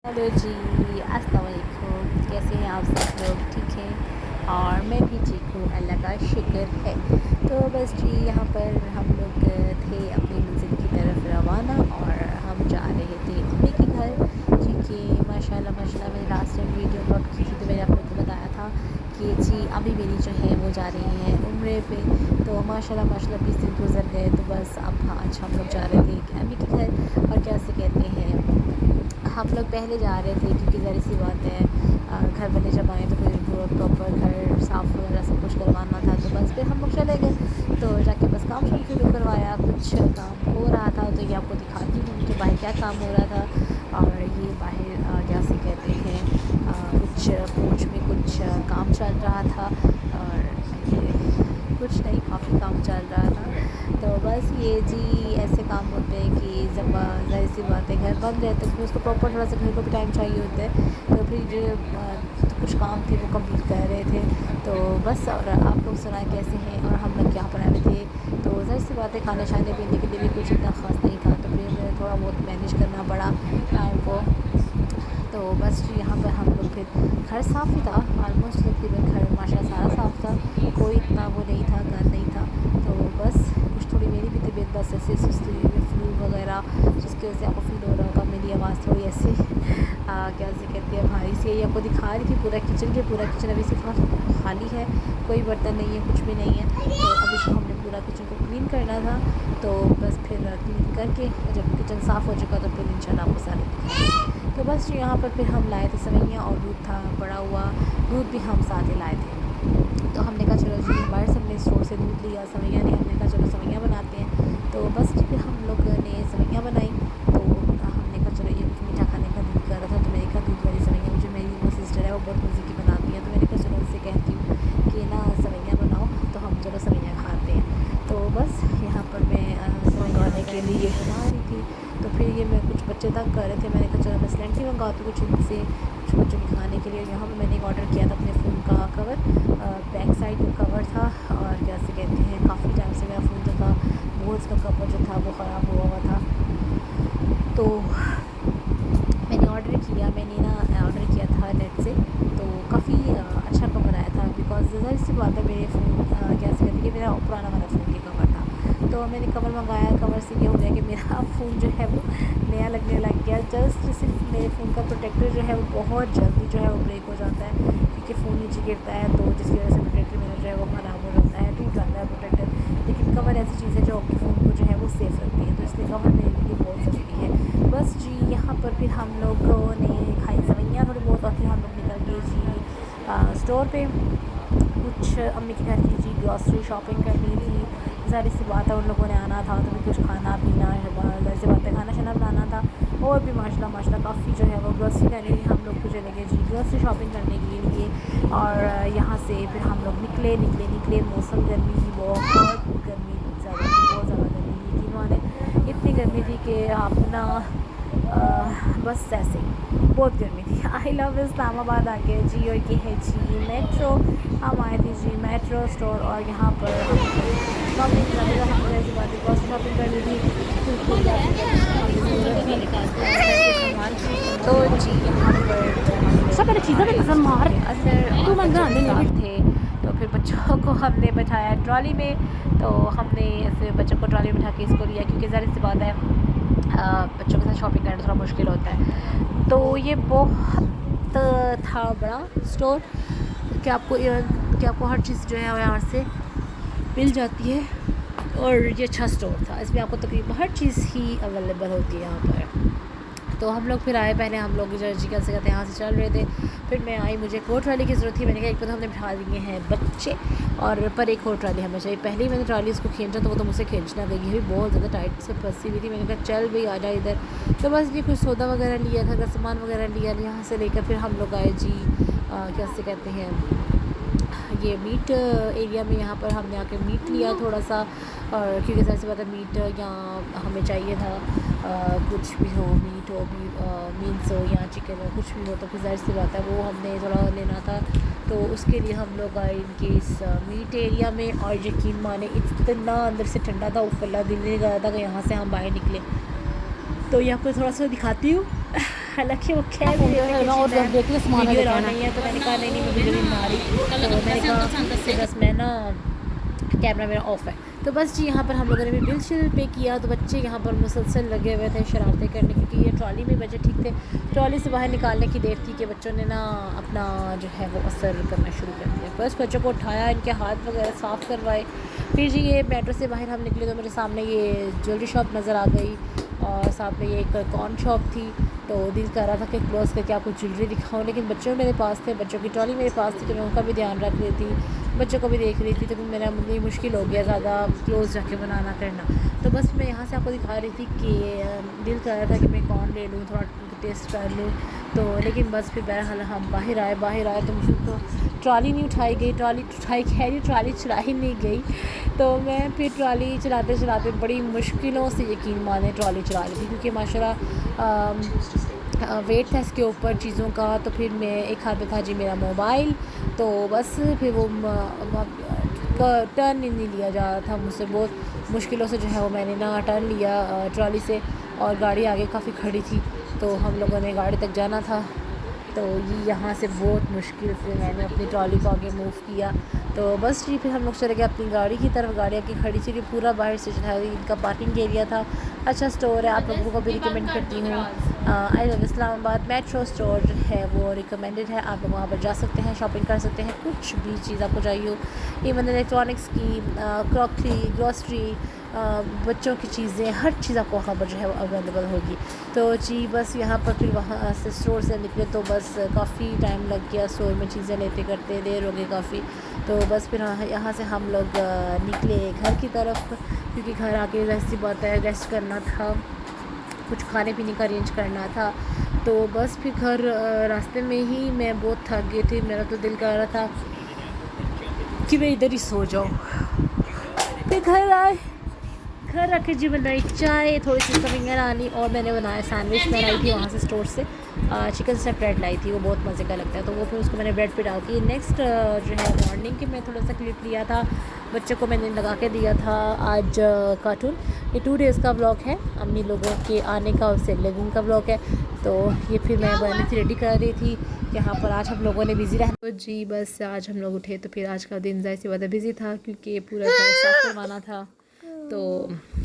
Hello जी, अस्सलाम वालेकुम। कैसे हैं आप सब लोग? ठीक हैं और मैं भी ठीक हूँ, अल्लाह का शुक्र है। तो बस जी यहाँ पर हम लोग थे अपनी मंज़िल की तरफ रवाना और हम जा रहे थे अम्मी के घर, क्योंकि माशाल्लाह माशाल्लाह मैंने लास्ट टाइम वीडियो अपलोड की थी तो मैंने आप लोग को बताया था कि जी अभी मेरी जो है वो जा रही हैं उम्रे पे। तो माशाल्लाह माशाल्लाह 20 दिन गुजर गए, तो बस अब आज हम लोग जा रहे थे अम्मी के घर। और कैसे कहते हैं, हम लोग पहले जा रहे थे क्योंकि ज़ाहिर सी बात है घर वाले जब आए तो फिर वो प्रॉपर घर साफ़ वगैरह सब कुछ करवाना था। तो बस फिर हम लोग चले गए, तो जाके बस काम शुरू करवाया। कुछ काम हो रहा था तो ये आपको दिखाती हूँ कि बाहर क्या काम हो रहा था। और ये बाहर क्या से कहते हैं, कुछ पोच में कुछ काम चल रहा था और ये कुछ नहीं, काफ़ी काम चल रहा था। तो बस ये जी ऐसे काम होते हैं कि जब ज़ाहिर सी बात है घर बंद रहते हैं तो उसको प्रॉपर थोड़ा सा घर को भी टाइम चाहिए होता है। तो फिर तो कुछ काम थे वो कंप्लीट कर रहे थे। तो बस और आप लोग सुनाए कैसे हैं। और हम लोग यहाँ पर आए थे तो ज़ाहिर सी बात है खाने शाने पीने के लिए भी कुछ इतना ख़ास नहीं था, तो फिर थोड़ा बहुत मैनेज करना पड़ा टाइम को। तो बस यहाँ पर हम लोग फिर घर साफ़ ही था, ऑलमोस्ट तकरीबन घर माशाल्लाह सारा साफ़ था, कोई इतना वो नहीं था, गंद नहीं था। तो बस कुछ थोड़ी मेरी भी तबीयत बस ऐसे सुस्ती हुई, फ्लू वगैरह जिसकी वजह से आपको फ़ील हो रहा होगा मेरी आवाज़ थोड़ी ऐसे क्या से कहती है भारी सी है। ये आपको दिखा रही थी पूरा किचन अभी सिर्फ खाली है, कोई बर्तन नहीं है, कुछ भी नहीं है। तो अभी इसको हमने पूरा किचन को क्लीन करना था। तो बस फिर क्लीन करके जब किचन साफ़ हो चुका तो फिर इंशाल्लाह आपको सारे दिखाएंगे। तो बस यहाँ पर फिर हम लाए थे सेवइयाँ और दूध था पड़ा हुआ, दूध भी हम साथ ही लाए थे। तो हमने कहा चलो जी बाहर से हमने स्टोर से दूध लिया, सेवइयाँ नहीं, हमने कहा चलो सेवइयाँ बनाते हैं। तो बस जी फिर हम लोग ने सेवइयाँ बनाई। तो हमने कहा चलो ये कुछ मीठा खाने का दिल कर रहा था, तो मैंने कहा दूध वाली सेवइयाँ, मुझे मेरी वो सिस्टर है वो बहुत मज़े की बनाती है, तो मैंने कहा चलो उससे कहती हूँ कि ना सेवइयाँ बनाओ, तो हम चलो सेवइयाँ खाते हैं। तो बस यहाँ पर मैं सेवइयाँ के लिए बना रही थी। तो फिर ये मैं कुछ बच्चे तंग कर रहे थे, मैंने कहा चलो मैं स्लैंटी मंगाती हूँ कुछ इनसे, कुछ बच्चों के खाने के लिए। यहाँ पे मैंने एक ऑर्डर किया था अपने फ़ोन का कवर, बैक साइड में कवर था। और कैसे कहते हैं काफ़ी टाइम से मेरा फ़ोन जो था वो इसका कवर जो था वो ख़राब हुआ था। तो मैंने ऑर्डर किया था नेट से, तो काफ़ी अच्छा कवर आया था। बिकॉज़ ज़ाहिर सी बात है मेरे फ़ोन क्या से कहते हैं कि मेरा पुराना वाला फ़ोन के कवर था। तो मैंने कवर मंगाया, कवर से ये हो गया कि मेरा फ़ोन जो है वो नया लगने लग गया। जस्ट सिर्फ मेरे फ़ोन का प्रोटेक्टर जो है वो बहुत जल्दी जो है वो ब्रेक हो जाता है, क्योंकि फ़ोन नीचे गिरता है तो जिसकी वजह से प्रोटेक्टर मेरा जो है वो ख़राब हो जाता है, टूट जाता है प्रोटेक्टर। लेकिन कवर ऐसी चीज़ है जो आपके फ़ोन को जो है वो सेफ़ रखती है, तो इसलिए कवर मेरे लिए बहुत ज़रूरी है। बस जी यहाँ पर फिर हम लोगों ने खाई सेवइयाँ थोड़ी बहुत, और फिर हम लोग निकल गए जी स्टोर पे कुछ अम्मी के घर की जी ग्रॉसरी शॉपिंग करनी थी। ज़ाहिर सी बात है उन लोगों ने आना था तो भी कुछ खाना पीना, ज़ाहिर सी बात है खाना शाना बनाना था। और भी माशाल्लाह माशाल्लाह काफ़ी जो है वो ग्रॉसरी करनी थी। हम लोग को चले गए जी ग्रॉसरी शॉपिंग करने के लिए। और यहाँ से फिर हम लोग निकले। मौसम गर्मी थी, बहुत गर्मी ज़्यादा थी, बहुत ज़्यादा गर्मी थी। यकीन माने इतनी गर्मी थी कि आप ना बस ऐसे ही बहुत गर्मी थी। आई लव इस्लामाबाद आ गए जी, और ये है जी मेट्रो। हम आए थे जी मेट्रो स्टोर, और यहाँ पर हम शॉपिंग करने का हमने ऐसी बात है ग्रॉसरी शॉपिंग करनी थी, क्योंकि सामान की। तो जी यहाँ पर सब पहले चीज़ें में नज़र मार अंदर तू और मन बच्चे गाने भी नहीं साथ थे। तो फिर बच्चों को हमने बैठाया ट्रॉली में, तो हमने ऐसे बच्चों को ट्रॉली में बैठा के इसको लिया, क्योंकि ज़ाहिर सी बात है बच्चों के साथ शॉपिंग करना थोड़ा मुश्किल होता है। तो ये बहुत था बड़ा स्टोर कि आपको हर चीज़ जो है यहाँ से मिल जाती है। और ये अच्छा स्टोर था, इसमें आपको तकरीबन हर चीज़ ही अवेलेबल होती है यहाँ पर। तो हम लोग फिर आए, पहले हम लोग जो जी कैसे कहते हैं यहाँ से चल रहे थे। फिर मैं आई, मुझे एक और ट्रॉली की ज़रूरत थी। मैंने कहा एक तो हमने बिठा दिए हैं बच्चे, और पर एक और ट्रॉली हमें चाहिए। पहले ही मैंने ट्रॉली उसको खींचा तो वो तो मुझसे खींचना गई है, भी बहुत ज़्यादा टाइट से फंसी हुई थी। मैंने कहा चल भाई आ जा इधर। तो बस जी कुछ सौदा वगैरह लिया, घर का सामान वगैरह लिया, यहाँ से लेकर फिर हम लोग आए जी कैसे कहते हैं ये मीट एरिया में। यहाँ पर हमने आके मीट लिया थोड़ा सा, और क्योंकि ज़ाहिर सी बात है मीट यहाँ हमें चाहिए था। कुछ भी हो, मीट हो भी, मीन्स हो या चिकन हो, कुछ भी हो, तो फिर ज़ाहिर सी बात है वो हमने थोड़ा लेना था। तो उसके लिए हम लोग आए इनके इस मीट एरिया में। और यकीन माने इतना अंदर से ठंडा था, ऊपर दिल नहीं कर रहा था कि यहाँ से हम बाहर निकले। तो यहाँ पर थोड़ा सा दिखाती हूँ हालांकि वो कह भी रहे थे कि वीडियो अलाउ नहीं है, तो मैंने कहा नहीं मैं वीडियो नहीं बना रही। तो मैंने कहा कि बस मैं ना कैमरा मेरा ऑफ है। तो बस जी यहाँ पर हम लोगों ने भी बिल शिल पे किया। तो बच्चे यहाँ पर मुसलसल लगे हुए थे शरारतें करने, क्योंकि ये ट्रॉली में बच्चे ठीक थे, ट्रॉली से बाहर निकालने की देर थी कि बच्चों ने ना अपना जो है वो असर करना शुरू कर दिया। बस बच्चों को उठाया, इनके हाथ वगैरह साफ़ करवाए। फिर जी ये मेट्रो से बाहर हम निकले तो मेरे सामने ये ज्वेलरी शॉप नज़र आ गई और साथ में ये एक कॉर्न शॉप थी। तो दिल कर रहा था कि क्लोज़ करके आपको ज्वेलरी दिखाऊं, लेकिन बच्चों मेरे पास थे, बच्चों की ट्रॉली मेरे पास थी, तो मैं उनका भी ध्यान रख रही थी, बच्चों को भी देख रही थी। तो फिर मेरा मुझे मुश्किल हो गया ज़्यादा क्लोज़ जाके बनाना करना। तो बस मैं यहाँ से आपको दिखा रही थी कि दिल कर रहा था कि मैं कॉर्न ले लूँ, थोड़ा टेस्ट कर लूँ। तो लेकिन बस फिर बहरहाल हम बाहर आए तो मुझे तो ट्रॉली नहीं उठाई गई, ट्रॉली उठाई खैर ट्रॉली चलाई नहीं गई। तो मैं फिर ट्रॉली चलाते चलाते बड़ी मुश्किलों से, यकीन माने, ट्रॉली चला रही थी, क्योंकि माशाल्लाह वेट था इसके ऊपर चीज़ों का। तो फिर मैं एक हाथ में था जी मेरा मोबाइल, तो बस फिर वो टर्न नहीं लिया जा रहा था मुझसे, बहुत मुश्किलों से जो है वो मैंने ना टर्न लिया ट्रॉली से, और गाड़ी आगे काफ़ी खड़ी थी, तो हम लोगों ने गाड़ी तक जाना था। तो ये यहाँ से बहुत मुश्किल से मैंने अपनी ट्रॉली को आगे मूव किया। तो बस जी फिर हम लोग चले गए अपनी गाड़ी की तरफ। गाड़ी आगे खड़ी थी, पूरा बाहर से जो था इनका पार्किंग एरिया था। अच्छा स्टोर है, आप लोगों को भी रिकमेंड करती हूँ। I love Islamabad metro store जो है वो रिकमेंडेड है, आप लोग वहाँ पर जा सकते हैं, शॉपिंग कर सकते हैं, कुछ भी चीज़ आपको चाहिए हो, इवन इलेक्ट्रॉनिक्स की, क्रॉकरी, ग्रॉसरी, बच्चों की चीज़ें, हर चीज़ आपको वहाँ पर जो है वो अवेलेबल होगी। तो जी बस यहाँ पर फिर वहाँ से स्टोर से निकले तो बस काफ़ी टाइम लग गया स्टोर में चीज़ें लेते करते, देर हो गई काफ़ी। तो बस फिर यहाँ से हम लोग निकले घर की तरफ, क्योंकि घर आके वैसी बात है रेस्ट करना था, कुछ खाने पीने का अरेंज करना था। तो बस फिर घर रास्ते में ही मैं बहुत थक गई थी, मेरा तो दिल कर रहा था कि मैं इधर ही सो जाऊँ। फिर घर आके जी बनाई चाय, थोड़ी सी सविंगर आनी, और मैंने बनाया सैंडविच। मैं लाई थी वहाँ से स्टोर से चिकन स्टफ ब्रेड लाई थी, वो बहुत मज़े का लगता है, तो वो फिर उसको मैंने ब्रेड पे डाल के नेक्स्ट जो है मॉर्निंग के मैं थोड़ा सा क्लिप लिया था, बच्चों को मैंने लगा के दिया था आज कार्टून। ये 2 डेज़ का व्लॉग है, अम्मी लोगों के आने का और सेगले दिन का व्लॉग है। तो ये फिर मैं बनने से रेडी कर रही थी, यहाँ पर आज हम लोगों ने बिज़ी रहा। तो जी बस आज हम लोग उठे तो फिर आज का दिन ज़ाहिर सी बात है बिज़ी था, क्योंकि पूरा घर साफ करवाना था। तो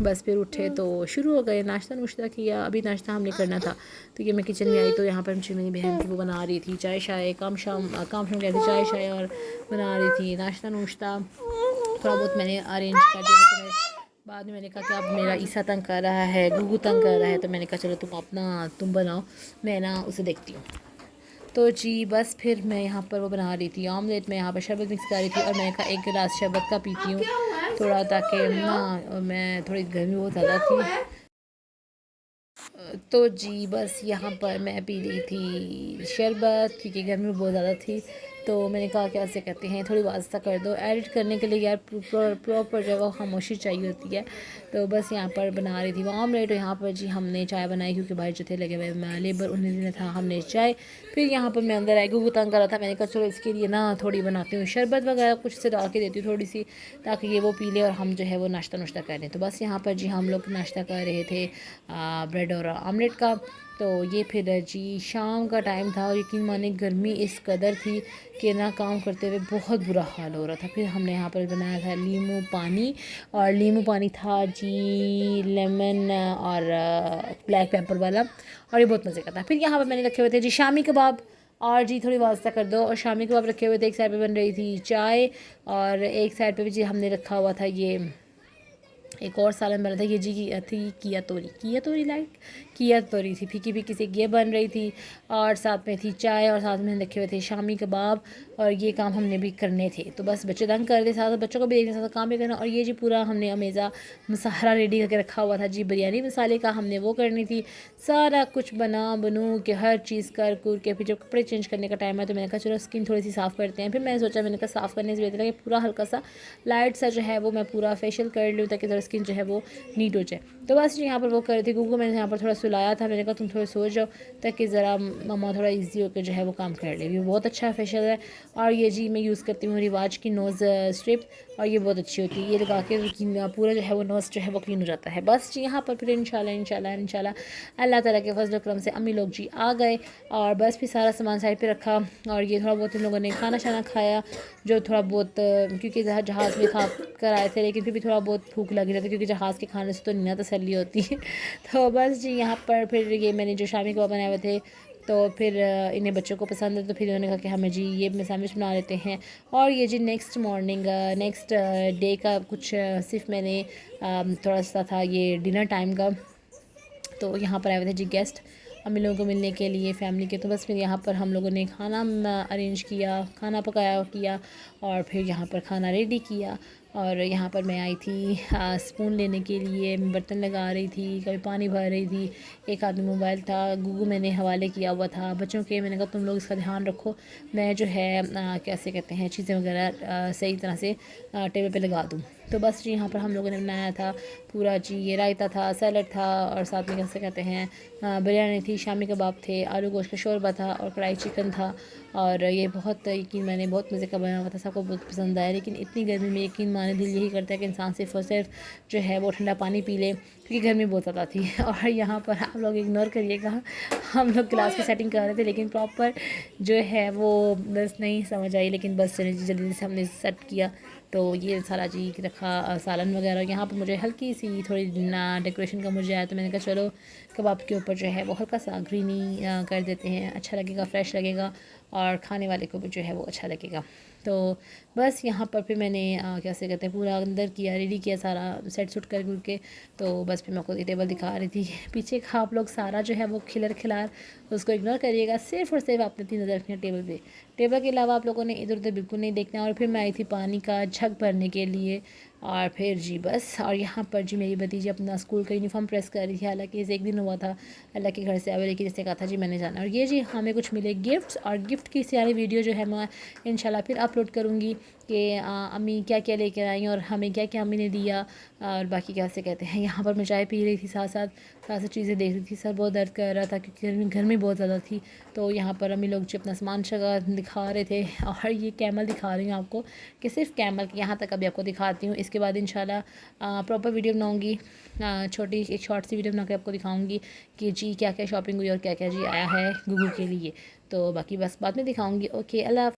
बस फिर उठे तो शुरू हो गए, नाश्ता नुश्ता किया, अभी नाश्ता हमने करना था। तो ये मैं किचन में आई तो यहाँ पर मुझे मेरी बहन थी, वो बना रही थी चाय शाय, काम शाम कहती चाय शाय, और बना रही थी नाश्ता नुश्ता। थोड़ा बहुत मैंने अरेंज कर दिया था। तो बाद में मैंने कहा कि अब मेरा ईसा तंग कर रहा है, गुगू तंग कर रहा है, तो मैंने कहा चलो तुम बनाओ, मैं ना उसे देखती हूँ। तो जी बस फिर मैं यहाँ पर वो बना रही थी ऑमलेट, मैं यहाँ पर शरबत मिक्स कर रही थी, और मैंने कहा एक गिलास शरबत का पीती हूँ थोड़ा, ताकि ना मैं थोड़ी गर्मी बहुत ज़्यादा थी। तो जी बस यहाँ पर मैं पी रही थी शरबत, क्योंकि गर्मी बहुत ज़्यादा थी। तो मैंने कहा क्या ऐसे कहते हैं थोड़ी वास्ता कर दो, एडिट करने के लिए यार प्रॉपर जो है वो खामोशी चाहिए होती है। तो बस यहाँ पर बना रही थी वो ऑमलेट, यहाँ पर जी हमने चाय बनाई, क्योंकि भाई जो थे लगे हुए लेबर उन्हें देना था, हमने चाय। फिर यहाँ पर मैं अंदर आई, गुगू तंग कर रहा था, मैंने कहा चलो इसके लिए ना थोड़ी बनाती हूँ शरबत वगैरह, कुछ से डाल के देती हूँ थोड़ी सी, ताकि ये वो पी ले और हम जो है वो नाश्ता नुश्ता कर लें। तो बस यहाँ पर जी हम लोग नाश्ता कर रहे थे ब्रेड और आमलेट का। तो ये फिर जी शाम का टाइम था, और यकीन माने गर्मी इस कदर थी कि ना काम करते हुए बहुत बुरा हाल हो रहा था। फिर हमने यहाँ पर बनाया था नींबू पानी, और नींबू पानी था जी लेमन और ब्लैक पेपर वाला, और ये बहुत मज़े का था। फिर यहाँ पर मैंने रखे हुए थे जी शामी कबाब, और जी थोड़ी वास्ता कर दो, और शामी कबाब रखे हुए थे। एक साइड पे बन रही थी चाय, और एक साइड पे भी जी हमने रखा हुआ था ये एक और सालन बना था, ये जी की थी किया तोरी लाइक किया तोरी थी, फीकी फीकी से ये बन रही थी, और साथ में थी चाय, और साथ में रखे हुए थे शामी कबाब, और ये काम हमने भी करने थे। तो बस बच्चे तंग कर दे, साथ बच्चों को भी देखने, साथ काम भी करना। और ये जी पूरा हमने अमेज़ा मसाला रेडी करके रखा हुआ था जी, बिरयानी मसाले का हमने वो करनी थी। सारा कुछ बनू के हर चीज़ कर के फिर जब कपड़े चेंज करने का टाइम है, तो मैंने कहा चलो स्किन थोड़ी सी साफ़ करते हैं। फिर मैंने सोचा, मैंने कहा साफ़ करने से बेहतर है कि पूरा हल्का सा लाइट सा जो है वो मैं पूरा फेशियल कर लूँ, ताकि स्किन जो है वो नीट हो जाए। तो बस यहाँ पर वो कर रही थी, गुगू मैंने यहाँ पर थोड़ा सुलाया था, मैंने कहा तुम थोड़े सो जाओ ताकि ज़रा मम्मा थोड़ा इजी होकर जो है वो काम कर ले। ये बहुत अच्छा फेशियल है। और ये जी मैं यूज़ करती हूँ रिवाज की नोज़ स्ट्रिप, और ये बहुत अच्छी होती है। ये लगा के पूरा जो है वो नोज़ जो है वो क्लीन हो जाता है। बस जी यहाँ पर फिर इंशाल्लाह अल्लाह ताला के फजल करम से अम्मी लोग जी आ गए, और बस फिर सारा सामान साइड पे रखा, और ये थोड़ा बहुत इन लोगों ने खाना शाना खाया जो थोड़ा बहुत, क्योंकि जहाज़ में खा कर आए थे, लेकिन फिर भी थोड़ा बहुत भूख लगी रहती क्योंकि जहाज़ के खाने से तो नहीं ना तसल्ली होती है। तो बस जी यहाँ पर फिर ये मैंने जो शामी कबाब बनाए हुए थे, तो फिर इन्हें बच्चों को पसंद है, तो फिर उन्होंने कहा कि हमें जी ये सैंडविच बना लेते हैं। और ये जी नेक्स्ट मॉर्निंग नेक्स्ट डे का कुछ सिर्फ मैंने थोड़ा सा था ये डिनर टाइम का। तो यहाँ पर आए हुए थे जी गेस्ट हम लोगों को मिलने के लिए फैमिली के। तो बस फिर यहाँ पर हम लोगों ने खाना अरेंज किया, खाना पकाया किया, और फिर यहाँ पर खाना रेडी किया। और यहाँ पर मैं आई थी स्पून लेने के लिए, बर्तन लगा रही थी, कभी पानी भर रही थी, एक हाथ में मोबाइल था, गुगू मैंने हवाले किया हुआ था बच्चों के। मैंने कहा तुम लोग इसका ध्यान रखो, मैं जो है कैसे कहते हैं चीज़ें वगैरह सही तरह से टेबल पे लगा दूँ। तो बस जी यहाँ पर हम लोगों ने बनाया था पूरा जी, ये रायता था, सैलड था, और साथ में कैसे कहते हैं बिरयानी थी, शामी कबाब थे, आलू गोश्त का शोरबा था, और कढ़ाई चिकन था। और ये बहुत यकीन मैंने बहुत मज़े का बनाया हुआ था, सबको बहुत पसंद आया। लेकिन इतनी गर्मी में यकीन माने दिल यही करता है कि इंसान सिर्फ और सिर्फ जो है वो ठंडा पानी पी ले, क्योंकि गर्मी बहुत ज़्यादा थी। और यहाँ पर आप लोग इग्नोर करिएगा, हम लोग गिलास की सेटिंग कर रहे थे, लेकिन प्रॉपर जो है वो बस नहीं समझ आई, लेकिन बस चलिए जल्दी से हमने सेट किया। तो ये सारा जी रखा सालन वगैरह। यहाँ पर मुझे हल्की सी थोड़ी डेकोरेशन का मुझे आया, तो मैंने कहा चलो कबाब के ऊपर जो है वो हल्का सा ग्रीनी कर देते हैं, अच्छा लगेगा, फ्रेश लगेगा, और खाने वाले को भी जो है वो अच्छा लगेगा। तो बस यहाँ पर फिर मैंने कैसे कहते हैं पूरा अंदर किया, रेडी किया सारा सेट सुट कर के। तो बस फिर मैं आपको टेबल दिखा रही थी पीछे का, आप लोग सारा जो है वो खिलर खिलार उसको इग्नोर करिएगा, सिर्फ और सिर्फ आपने 3 नज़र रखनी है टेबल पे। टेबल के अलावा आप लोगों ने इधर उधर बिल्कुल नहीं देखना। और फिर मैं आई थी पानी का जग भरने के लिए, और फिर जी बस। और यहाँ पर जी मेरी भतीजी अपना स्कूल का यूनिफॉर्म प्रेस कर रही थी, हालांकि इसे एक दिन हुआ था अल्लाह के घर से आवे, लेकिन इसने कहा था जी मैंने जाना। और ये जी हमें कुछ मिले गिफ्ट्स, और गिफ्ट की सारी वीडियो जो है मैं इंशाल्लाह फिर अपलोड करूँगी कि अम्मी क्या क्या लेकर आई और हमें क्या क्या अम्मी ने दिया। और बाकी कैसे कहते हैं यहाँ पर मैं चाय पी रही थी, साथ साथ चीज़ें देख रही थी। सर बहुत दर्द कर रहा था क्योंकि गर्मी बहुत ज़्यादा थी। तो यहाँ पर अम्मी लोग जो अपना सामान शगा दिखा रहे थे, और ये कैमल दिखा रही हूँ आपको कि सिर्फ कैमल यहाँ तक अभी आपको दिखाती हूँ। इसके बाद इंशाल्लाह प्रॉपर वीडियो बनाऊँगी, छोटी एक शॉर्ट सी वीडियो बना के आपको दिखाऊँगी कि जी क्या क्या शॉपिंग हुई और क्या क्या जी आया है गुगू के लिए। तो बाकी बस बाद में दिखाऊँगी। ओके, अल्लाह।